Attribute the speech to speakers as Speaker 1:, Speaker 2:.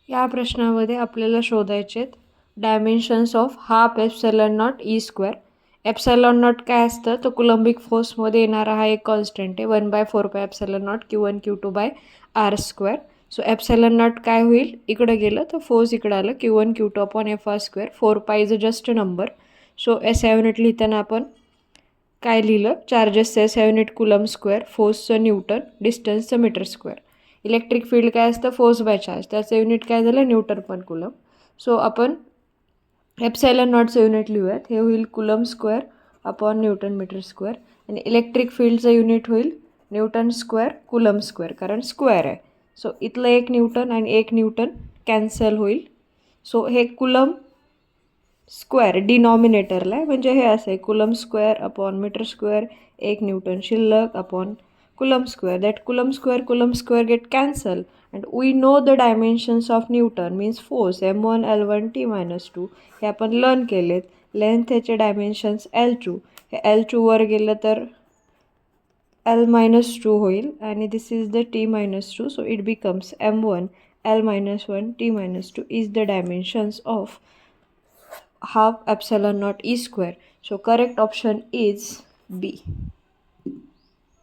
Speaker 1: या प्रश्नामध्ये आपल्याला शोधायचे dimensions of half epsilon not e square. Epsilon naught काय असतं, तर कुलंबिक फोर्समध्ये येणारा हा एक कॉन्स्टंट आहे 1/4 epsilon naught Q1 Q2 by r square. So epsilon naught काय होईल, इकडं गेलं तर फोर्स इकडं आलं Q1 Q2 upon F R square. 4π is a just number. So SI unit लिहिताना आपण काय लिहिलं, चार्जेसचं SI युनिट कुलम स्क्वेअर, फोर्सचं न्यूटन, डिस्टन्सचं मीटर स्क्वेअर. इलेक्ट्रिक फील्ड काय असतं, फोर्स बाय चार्ज, त्याचं युनिट काय झालं, न्यूटन पर कुलम. सो आपण एप्सिलॉन नॉटचं युनिट लिहूयात. हे होईल coulomb square upon newton metre square. आणि इलेक्ट्रिक फील्डचं युनिट होईल न्यूटन स्क्वेअर कुलम स्क्वेअर, कारण स्क्वेअर आहे. सो इथलं 1 न्यूटन आणि 1 न्यूटन कॅन्सल होईल. सो हे कुलम स्क्वेअर डिनॉमिनेटरला आहे, म्हणजे हे असं आहे coulomb square upon metre square, 1 newton शिल्लक upon coulomb square. That coulomb square get cancel. And we know the dimensions of Newton means force m1 l1 t-2 हे आपण लर्न केलेत. लेंथ ह्याचे डायमेन्शन्स L2, हे L2 वर गेलं तर L-2 होईल आणि this is the t-2. So it becomes m1 l-1 t-2 is the dimensions of half epsilon not e square. So correct option is B.